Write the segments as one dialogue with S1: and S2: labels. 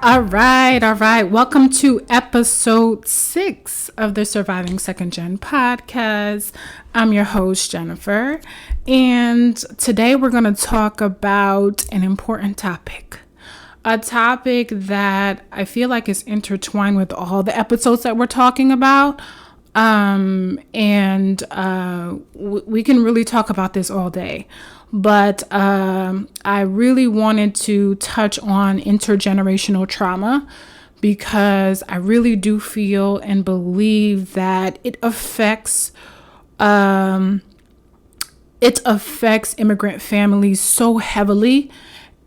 S1: All right. Welcome to episode 6 of the Surviving Second Gen podcast. I'm your host, Jennifer, and today we're going to talk about an important topic. A topic that I feel like is intertwined with all the episodes that we're talking about. We can really talk about this all day. But I really wanted to touch on intergenerational trauma because I really do feel and believe that it affects immigrant families so heavily.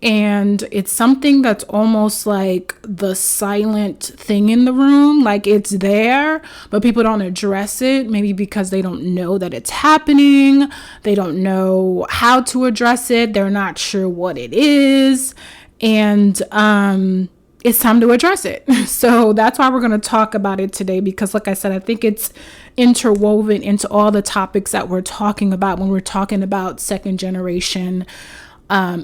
S1: And it's something that's almost like the silent thing in the room, like it's there, but people don't address it, maybe because they don't know that it's happening. They don't know how to address it. They're not sure what it is. And it's time to address it. So that's why we're going to talk about it today, because like I said, I think it's interwoven into all the topics that we're talking about when we're talking about second generation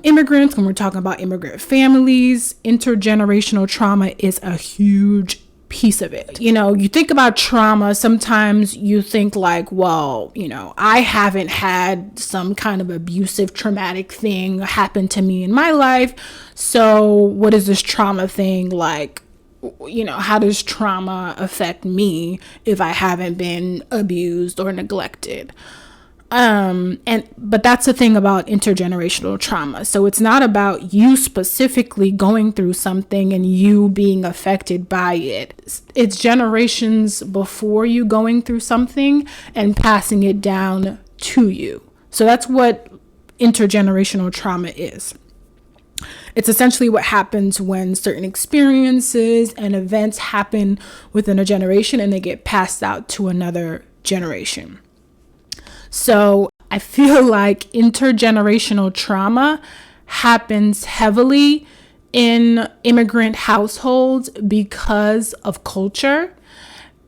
S1: immigrants, when we're talking about immigrant families. Intergenerational trauma is a huge piece of it. You know, you think about trauma, sometimes you think like, well, you know, I haven't had some kind of abusive, traumatic thing happen to me in my life. So what is this trauma thing like? You know, how does trauma affect me if I haven't been abused or neglected? But that's the thing about intergenerational trauma. So it's not about you specifically going through something and you being affected by it. It's generations before you going through something and passing it down to you. So that's what intergenerational trauma is. It's essentially what happens when certain experiences and events happen within a generation and they get passed out to another generation. So I feel like intergenerational trauma happens heavily in immigrant households because of culture.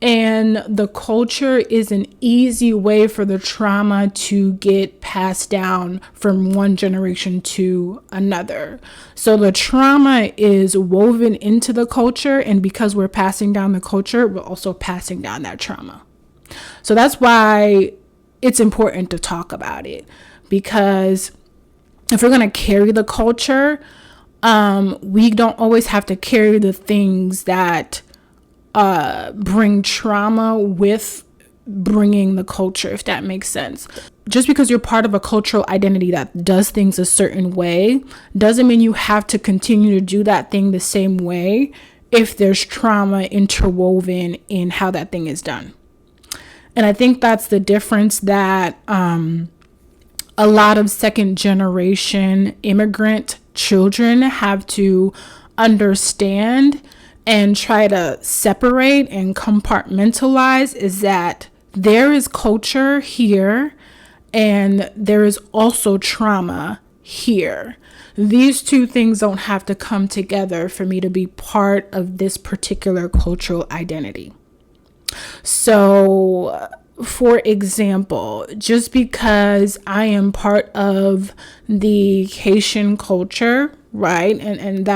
S1: And the culture is an easy way for the trauma to get passed down from one generation to another. So the trauma is woven into the culture, and because we're passing down the culture, we're also passing down that trauma. So that's why it's important to talk about it, because if we're going to carry the culture, we don't always have to carry the things that bring trauma with bringing the culture, if that makes sense. Just because you're part of a cultural identity that does things a certain way doesn't mean you have to continue to do that thing the same way if there's trauma interwoven in how that thing is done. And I think that's the difference that a lot of second generation immigrant children have to understand and try to separate and compartmentalize, is that there is culture here and there is also trauma here. These two things don't have to come together for me to be part of this particular cultural identity. So, for example, just because I am part of the Haitian culture, right? And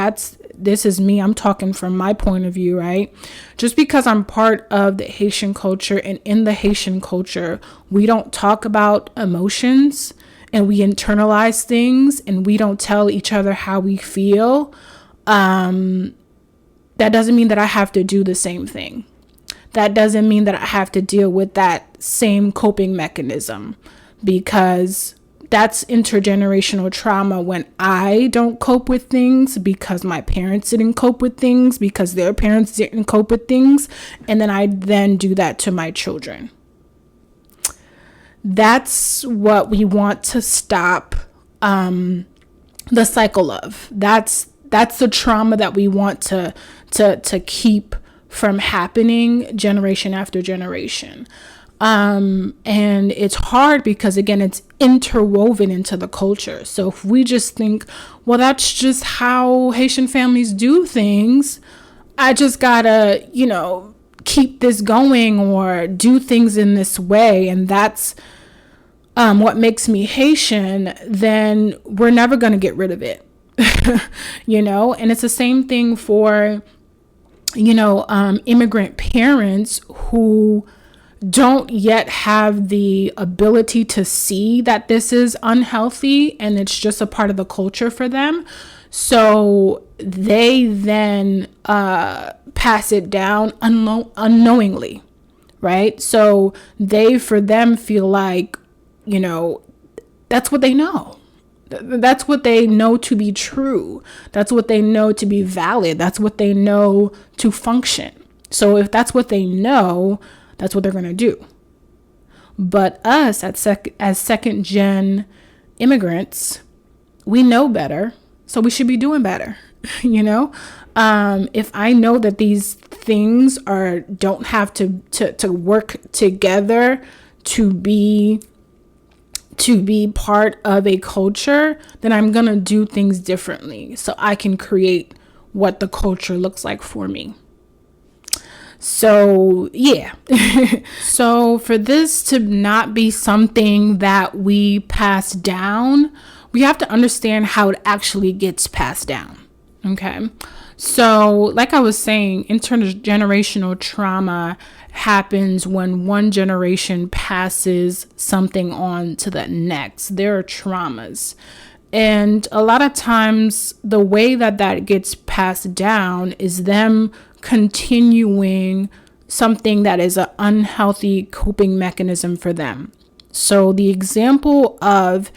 S1: this is me, I'm talking from my point of view, right? Just because I'm part of the Haitian culture, and in the Haitian culture, we don't talk about emotions and we internalize things and we don't tell each other how we feel. That doesn't mean that I have to do the same thing. That doesn't mean that I have to deal with that same coping mechanism, because that's intergenerational trauma when I don't cope with things because my parents didn't cope with things, because their parents didn't cope with things, and then I then do that to my children. That's what we want to stop the cycle of. That's the trauma that we want to keep from happening generation after generation. And it's hard because, again, it's interwoven into the culture. So if we just think, well, that's just how Haitian families do things, I just gotta, keep this going or do things in this way, and that's what makes me Haitian, then we're never going to get rid of it. And it's the same thing for, immigrant parents who don't yet have the ability to see that this is unhealthy and it's just a part of the culture for them. So they then pass it down unknowingly, right? So for them feel like, that's what they know. That's what they know to be true. That's what they know to be valid. That's what they know to function. So if that's what they know, that's what they're going to do. But us as second gen immigrants, we know better. So we should be doing better. If I know that these things don't have to work together to be part of a culture, then I'm going to do things differently so I can create what the culture looks like for me. So, yeah. So for this to not be something that we pass down, we have to understand how it actually gets passed down. Okay. So like I was saying, intergenerational trauma happens when one generation passes something on to the next. There are traumas. And a lot of times the way that gets passed down is them continuing something that is an unhealthy coping mechanism for them. So the example of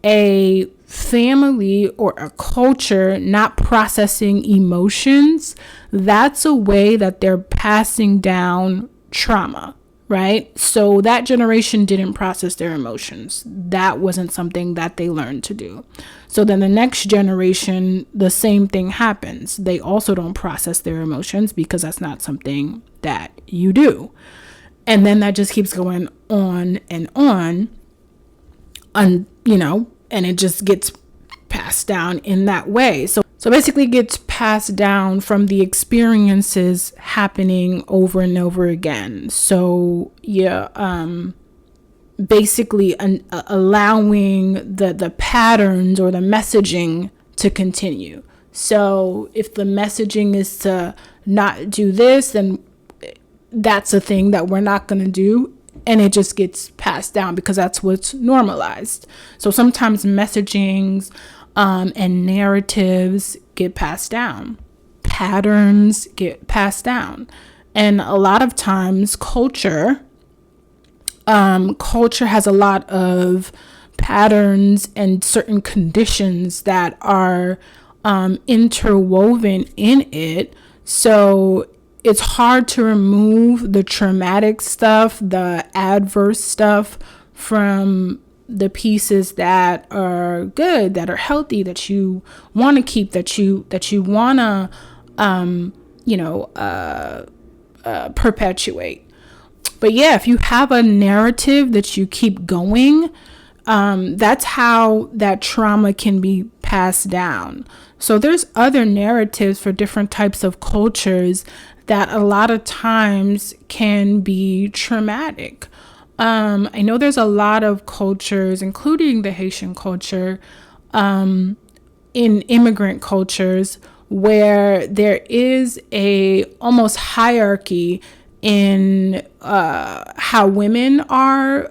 S1: a family or a culture not processing emotions, that's a way that they're passing down trauma, right? So that generation didn't process their emotions. That wasn't something that they learned to do. So then the next generation, the same thing happens. They also don't process their emotions because that's not something that you do. And then that just keeps going on, and it just gets passed down in that way. So basically it gets passed down from the experiences happening over and over again. So basically allowing the patterns or the messaging to continue. So if the messaging is to not do this, then that's a thing that we're not going to do. And it just gets passed down because that's what's normalized. So sometimes messagings and narratives get passed down. Patterns get passed down. And a lot of times culture has a lot of patterns and certain conditions that are interwoven in it. So it's hard to remove the traumatic stuff, the adverse stuff from the pieces that are good, that are healthy, that you want to keep, that you want to, perpetuate. But yeah, if you have a narrative that you keep going, that's how that trauma can be passed down. So there's other narratives for different types of cultures that a lot of times can be traumatic. I know there's a lot of cultures, including the Haitian culture, in immigrant cultures, where there is a almost hierarchy in how women are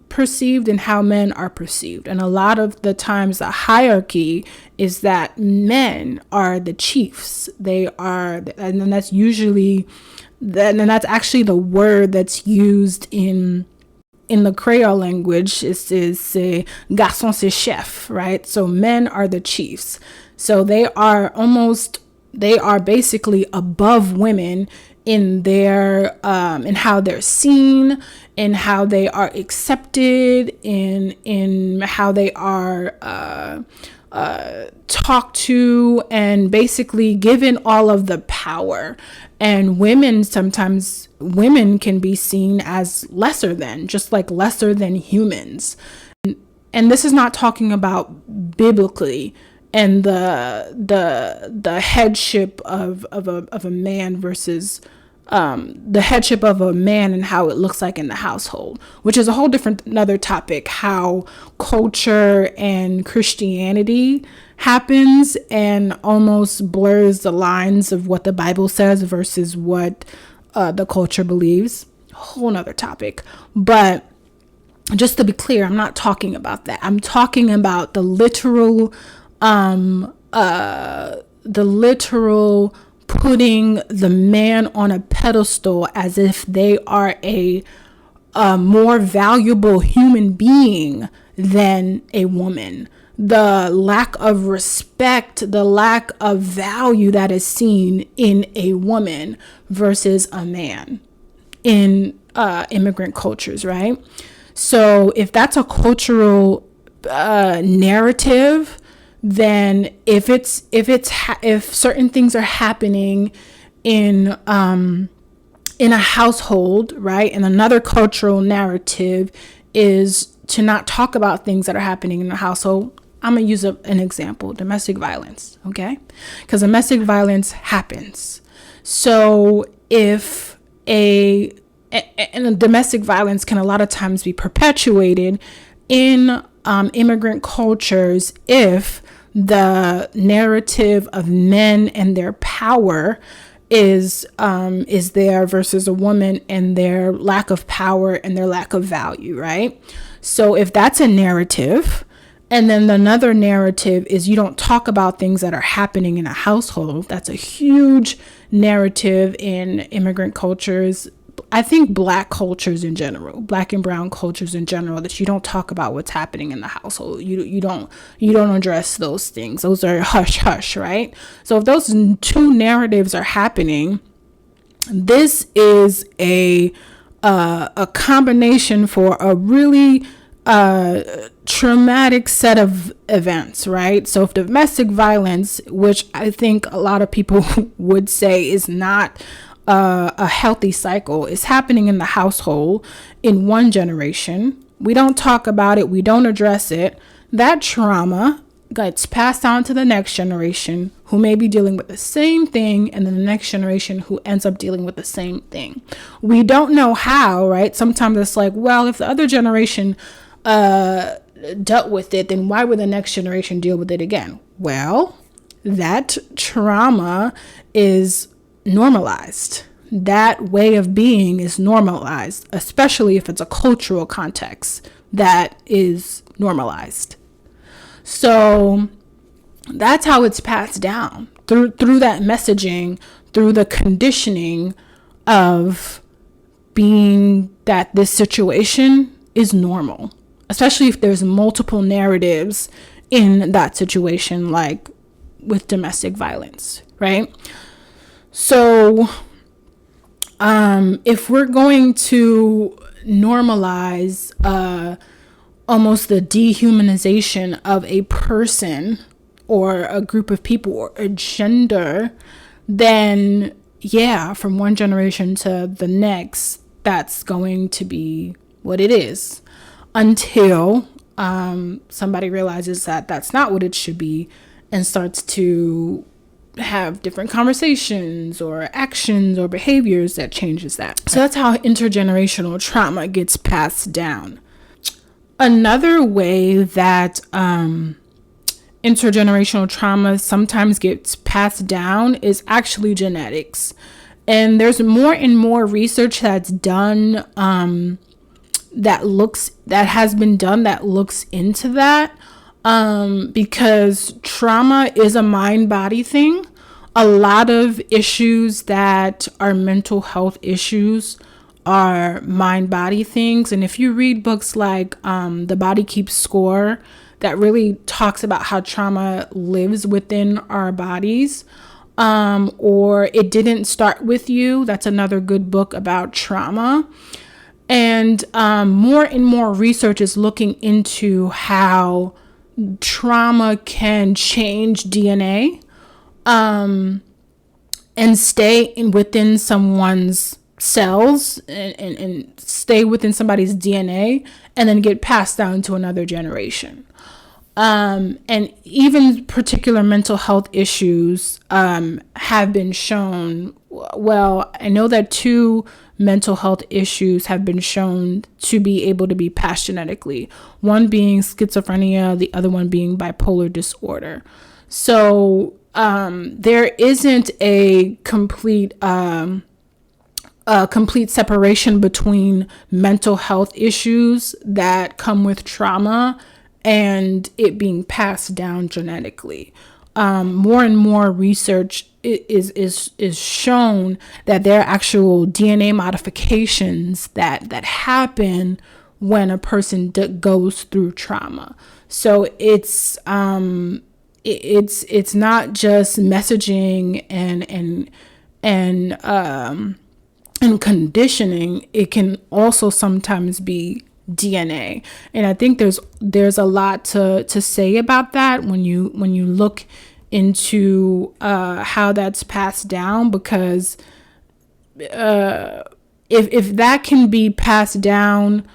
S1: perceived and how men are perceived. And a lot of the times the hierarchy is that men are the chiefs. They are, and then that's usually, and that's actually the word that's used in the Creole language is garçon c'est chef, right? So men are the chiefs. So they are basically above women in their in how they're seen, in how they are accepted, in how they are talked to, and basically given all of the power. And sometimes women can be seen as lesser than, just like lesser than humans. And this is not talking about biblically and the headship of a man versus the headship of a man and how it looks like in the household, which is a whole different another topic, how culture and Christianity happens and almost blurs the lines of what the Bible says versus what the culture believes. Whole nother topic. But just to be clear, I'm not talking about that. I'm talking about the literal putting the man on a pedestal as if they are a more valuable human being than a woman. The lack of respect, the lack of value that is seen in a woman versus a man in immigrant cultures, right? So if that's a cultural narrative, then if certain things are happening in a household, right, and another cultural narrative is to not talk about things that are happening in the household, I'm gonna use an example: domestic violence, okay? Because domestic violence happens. So if and domestic violence can a lot of times be perpetuated in immigrant cultures if the narrative of men and their power is there versus a woman and their lack of power and their lack of value, right? So if that's a narrative, and then another narrative is you don't talk about things that are happening in a household, that's a huge narrative in immigrant cultures. I think Black cultures in general, Black and brown cultures in general, that you don't talk about what's happening in the household. You don't address those things. Those are hush hush, right? So if those two narratives are happening, this is a combination for a really traumatic set of events, right? So if domestic violence, which I think a lot of people would say is not a healthy cycle, is happening in the household in one generation, we don't talk about it, we don't address it, that trauma gets passed on to the next generation who may be dealing with the same thing, and then the next generation who ends up dealing with the same thing. We don't know how, right? Sometimes it's like, well, if the other generation dealt with it, then why would the next generation deal with it again? Well, that trauma is normalized. That way of being is normalized, especially if it's a cultural context that is normalized. So that's how it's passed down through that messaging, through the conditioning of being that this situation is normal, especially if there's multiple narratives in that situation, like with domestic violence, right? So if we're going to normalize almost the dehumanization of a person or a group of people or a gender, then yeah, from one generation to the next, that's going to be what it is, until somebody realizes that that's not what it should be and starts to have different conversations or actions or behaviors that changes that. So that's how intergenerational trauma gets passed down. Another way that intergenerational trauma sometimes gets passed down is actually genetics. And there's more and more research that's done that has been done that looks into that. Because trauma is a mind-body thing. A lot of issues that are mental health issues are mind-body things. And if you read books like The Body Keeps Score, that really talks about how trauma lives within our bodies, or It Didn't Start With You, that's another good book about trauma. And more and more research is looking into how trauma can change DNA and stay within someone's cells and stay within somebody's DNA and then get passed down to another generation. And even particular mental health issues have been shown. Well, I know that 2 mental health issues have been shown to be able to be passed genetically. One being schizophrenia, the other one being bipolar disorder. So there isn't a complete separation between mental health issues that come with trauma and it being passed down genetically. More and more research is shown that there are actual DNA modifications that happen when a person goes through trauma. So it's not just messaging and conditioning. It can also sometimes be DNA. And I think there's a lot to say about that when you look into how that's passed down, because if that can be passed down,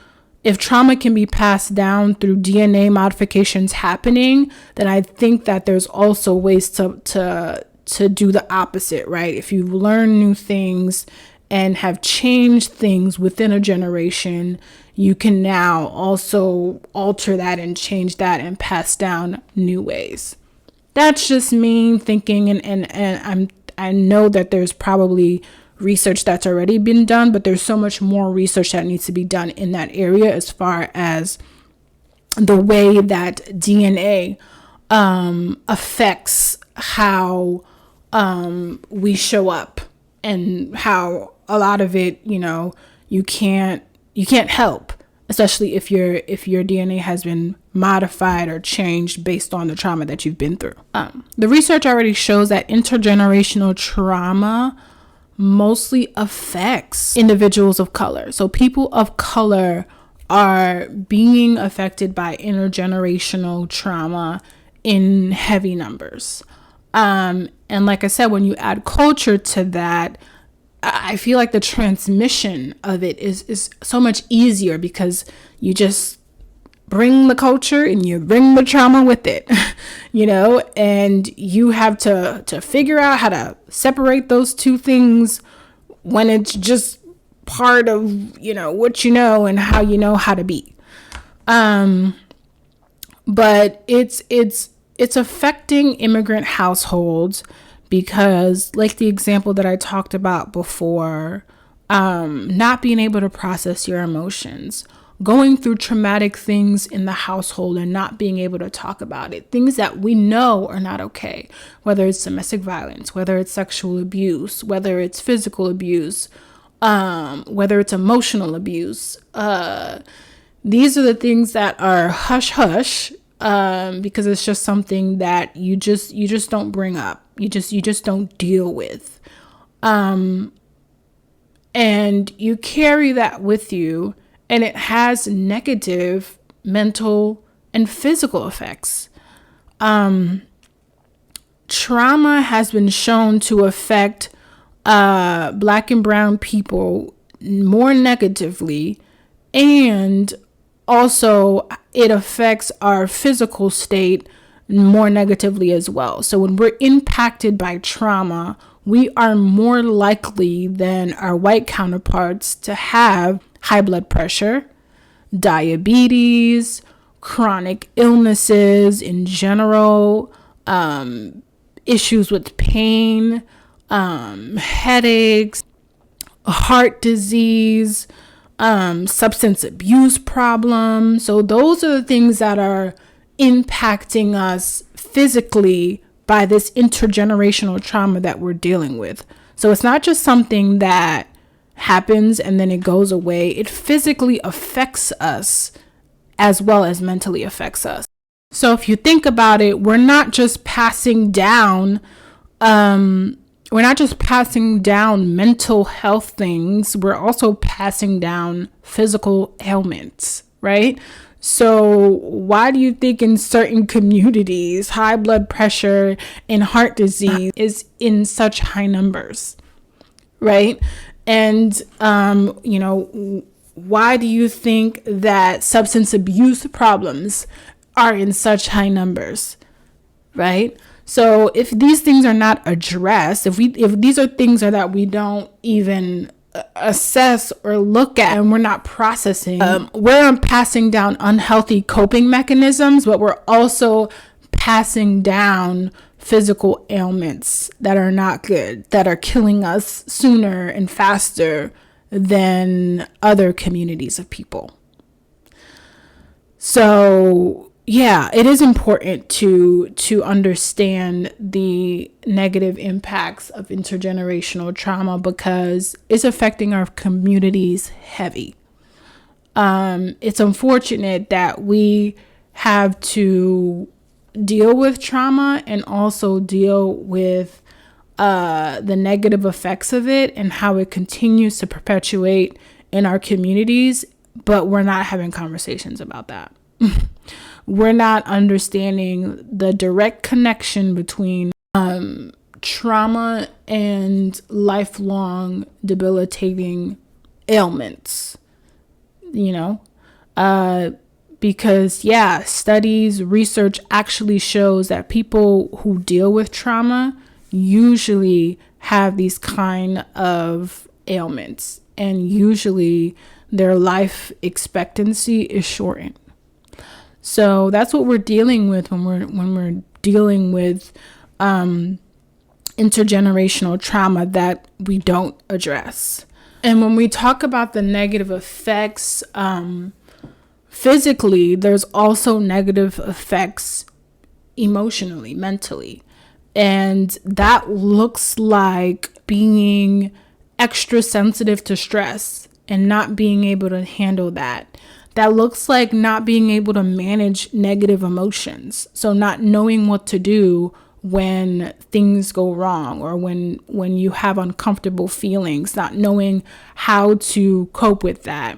S1: if trauma can be passed down through DNA modifications happening, then I think that there's also ways to do the opposite, right? If you learn new things and have changed things within a generation, you can now also alter that and change that and pass down new ways. That's just me thinking, and I know that there's probably research that's already been done, but there's so much more research that needs to be done in that area as far as the way that DNA affects how we show up, and how a lot of it, you can't help, especially if your DNA has been modified or changed based on the trauma that you've been through. The research already shows that intergenerational trauma mostly affects individuals of color. So people of color are being affected by intergenerational trauma in heavy numbers. And like I said, when you add culture to that, I feel like the transmission of it is so much easier, because you just bring the culture and you bring the trauma with it, and you have to figure out how to separate those two things when it's just part of, what and how to be. But it's affecting immigrant households because, like the example that I talked about before, not being able to process your emotions, going through traumatic things in the household and not being able to talk about it, things that we know are not okay, whether it's domestic violence, whether it's sexual abuse, whether it's physical abuse, whether it's emotional abuse. These are the things that are hush hush, because it's just something that you just don't bring up. You just don't deal with. And you carry that with you, and it has negative mental and physical effects. Trauma has been shown to affect Black and brown people more negatively, and also it affects our physical state more negatively as well. So when we're impacted by trauma, we are more likely than our white counterparts to have high blood pressure, diabetes, chronic illnesses in general, issues with pain, headaches, heart disease, substance abuse problems. So those are the things that are impacting us physically by this intergenerational trauma that we're dealing with. So it's not just something that happens and then it goes away. It physically affects us as well as mentally affects us. So if you think about it, we're not just passing down mental health things. We're also passing down physical ailments, right? So why do you think in certain communities, high blood pressure and heart disease is in such high numbers, right? And, why do you think that substance abuse problems are in such high numbers, right? So if these things are not addressed, if these are things that we don't even assess or look at, and we're not processing, we're passing down unhealthy coping mechanisms, but we're also passing down physical ailments that are not good, that are killing us sooner and faster than other communities of people. So yeah, it is important to understand the negative impacts of intergenerational trauma because it's affecting our communities heavy. It's unfortunate that we have to deal with trauma and also deal with the negative effects of it and how it continues to perpetuate in our communities, but we're not having conversations about that. We're not understanding the direct connection between trauma and lifelong debilitating ailments, because studies, research actually shows that people who deal with trauma usually have these kind of ailments, and usually their life expectancy is shortened. So that's what we're dealing with when we're dealing with intergenerational trauma that we don't address. And when we talk about the negative effects physically, there's also negative effects emotionally, mentally. And that looks like being extra sensitive to stress and not being able to handle that. That looks like not being able to manage negative emotions. So not knowing what to do when things go wrong or when you have uncomfortable feelings, not knowing how to cope with that.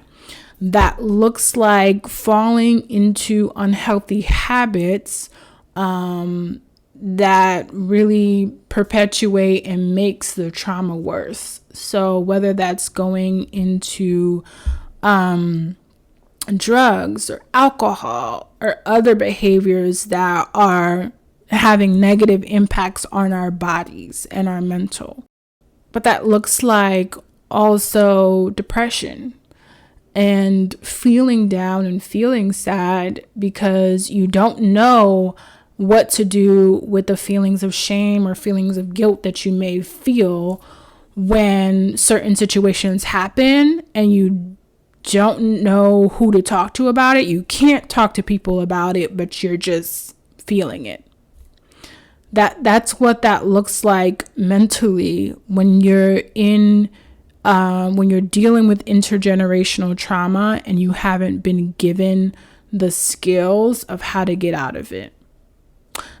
S1: That looks like falling into unhealthy habits that really perpetuate and makes the trauma worse. So whether that's going into drugs or alcohol or other behaviors that are having negative impacts on our bodies and our mental. But that looks like also depression and feeling down and feeling sad because you don't know what to do with the feelings of shame or feelings of guilt that you may feel when certain situations happen and you don't know who to talk to about it. You can't talk to people about it, but you're just feeling it. That's what that looks like mentally when you're dealing with intergenerational trauma and you haven't been given the skills of how to get out of it.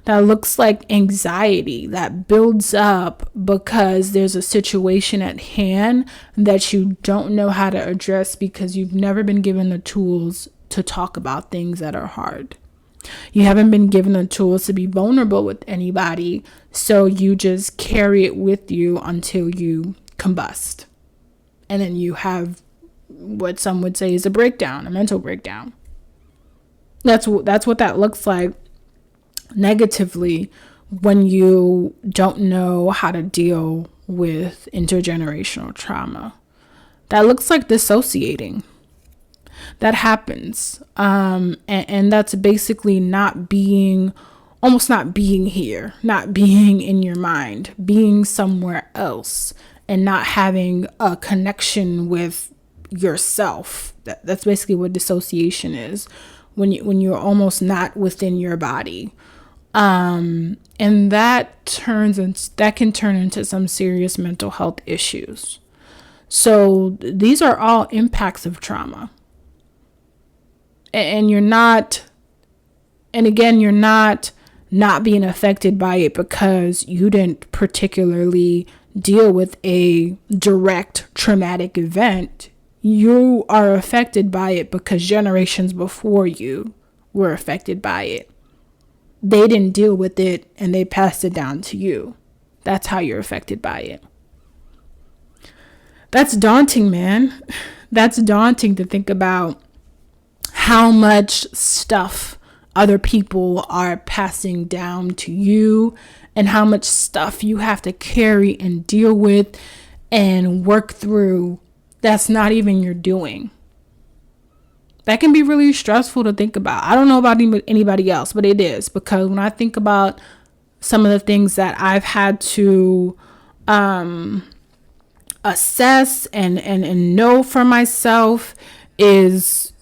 S1: That looks like anxiety that builds up because there's a situation at hand that you don't know how to address because you've never been given the tools to talk about things that are hard. You haven't been given the tools to be vulnerable with anybody, so you just carry it with you until you combust. And then you have what some would say is a breakdown, a mental breakdown. That's what that looks like negatively when you don't know how to deal with intergenerational trauma. That looks like dissociating. That happens. And that's basically almost not being here, not being in your mind, being somewhere else and not having a connection with yourself. That's basically what dissociation is, when you're almost not within your body. And that can turn into some serious mental health issues. So these are all impacts of trauma. And you're not being affected by it because you didn't particularly deal with a direct traumatic event. You are affected by it because generations before you were affected by it. They didn't deal with it and they passed it down to you. That's how you're affected by it. That's daunting, man. That's daunting to think about how much stuff other people are passing down to you and how much stuff you have to carry and deal with and work through that's not even your doing. That can be really stressful to think about. I don't know about anybody else, but it is, because when I think about some of the things that I've had to assess and know for myself is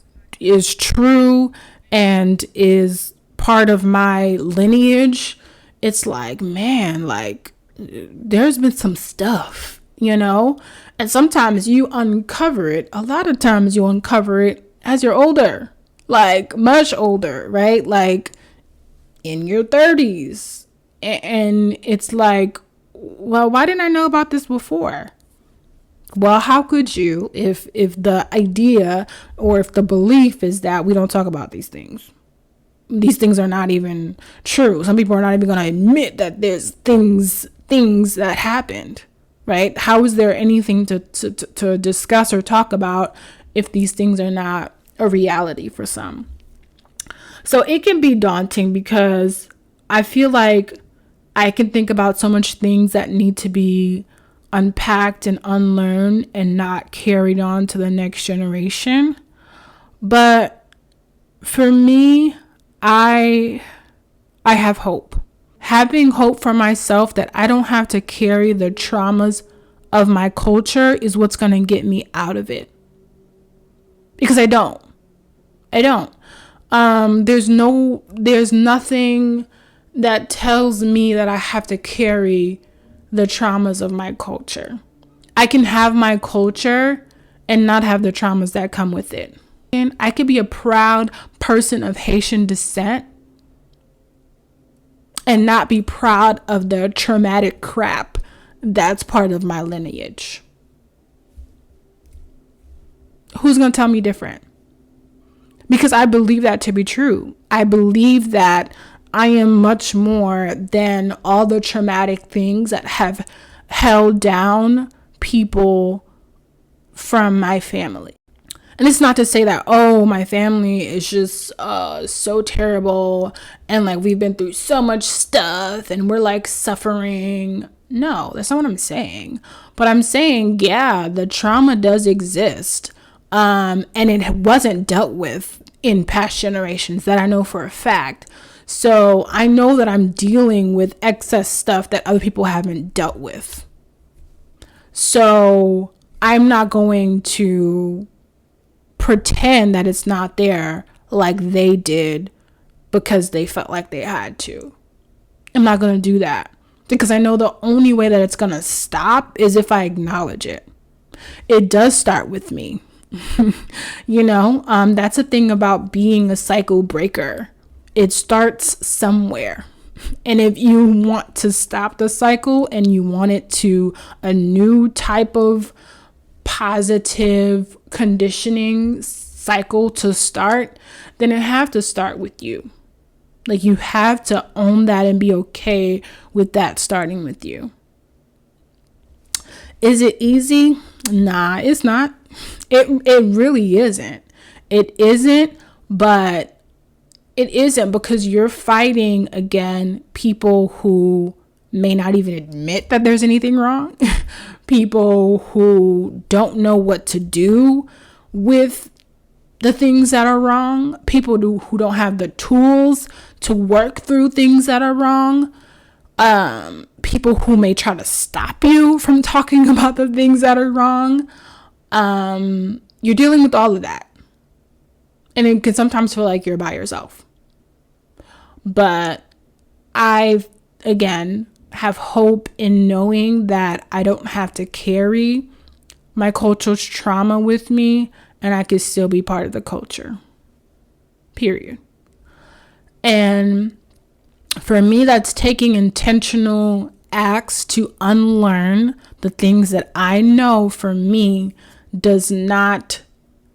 S1: true and is part of my lineage, it's like, man, like there's been some stuff, and sometimes you uncover it. A lot of times you uncover it as you're older, like much older, right? Like in your 30s. And it's like, well, why didn't I know about this before? Well, how could you if the idea or if the belief is that we don't talk about these things? These things are not even true. Some people are not even going to admit that there's things that happened, right? How is there anything to discuss or talk about if these things are not a reality for some? So it can be daunting because I feel like I can think about so much things that need to be unpacked and unlearned and not carried on to the next generation. But for me, I have hope. Having hope for myself that I don't have to carry the traumas of my culture is what's going to get me out of it. Because I don't. There's nothing that tells me that I have to carry the traumas of my culture. I can have my culture and not have the traumas that come with it. And I could be a proud person of Haitian descent and not be proud of the traumatic crap that's part of my lineage. Who's going to tell me different? Because I believe that to be true. I believe that I am much more than all the traumatic things that have held down people from my family. And it's not to say that, oh, my family is just so terrible and like we've been through so much stuff and we're like suffering. No, that's not what I'm saying. But I'm saying, yeah, the trauma does exist. And it wasn't dealt with in past generations, that I know for a fact. So I know that I'm dealing with excess stuff that other people haven't dealt with. So I'm not going to pretend that it's not there like they did because they felt like they had to. I'm not going to do that because I know the only way that it's going to stop is if I acknowledge it. It does start with me. That's the thing about being a cycle breaker. It starts somewhere. And if you want to stop the cycle and you want it to a new type of positive conditioning cycle to start, then it have to start with you. Like you have to own that and be okay with that starting with you. Is it easy? Nah, it's not. It really isn't. It isn't, but it isn't because you're fighting again people who may not even admit that there's anything wrong. People who don't know what to do with the things that are wrong. People who don't have the tools to work through things that are wrong. People who may try to stop you from talking about the things that are wrong. You're dealing with all of that. And it can sometimes feel like you're by yourself. But I, again, have hope in knowing that I don't have to carry my culture's trauma with me and I can still be part of the culture. Period. And for me, that's taking intentional acts to unlearn the things that I know for me does not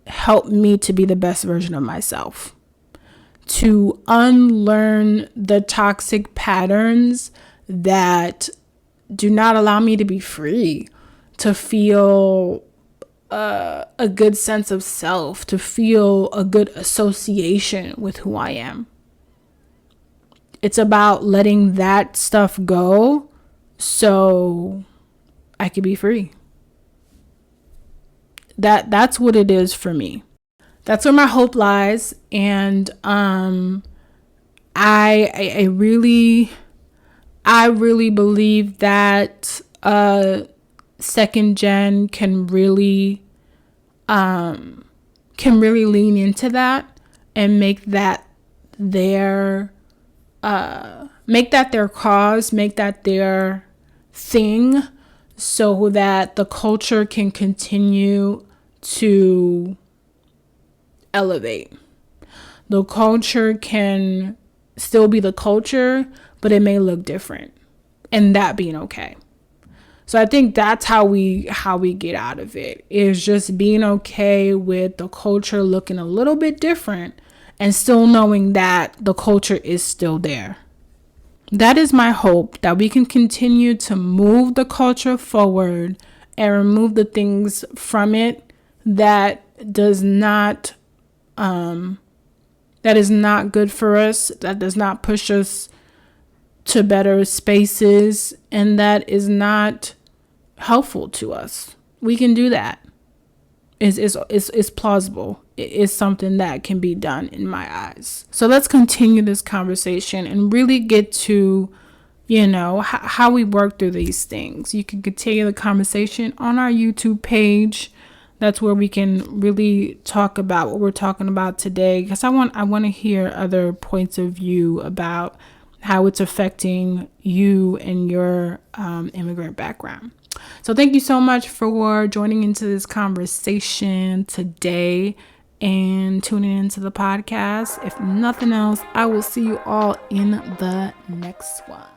S1: help me to be the best version of myself. To unlearn the toxic patterns that do not allow me to be free, to feel a good sense of self, to feel a good association with who I am. It's about letting that stuff go so I could be free. That's what it is for me. That's where my hope lies. And I really believe that second gen can really lean into that and make that their cause, make that their thing, so that the culture can continue to elevate. The culture can still be the culture, but it may look different, and that being okay. So I think that's how we get out of it, is just being okay with the culture looking a little bit different and still knowing that the culture is still there. That is my hope, that we can continue to move the culture forward and remove the things from it that is not good for us, that does not push us to better spaces, and that is not helpful to us. We can do that. It's plausible. It is something that can be done in my eyes. So let's continue this conversation and really get to, how we work through these things. You can continue the conversation on our YouTube page. That's where we can really talk about what we're talking about today, because I want to hear other points of view about how it's affecting you and your immigrant background. So thank you so much for joining into this conversation today and tuning into the podcast. If nothing else, I will see you all in the next one.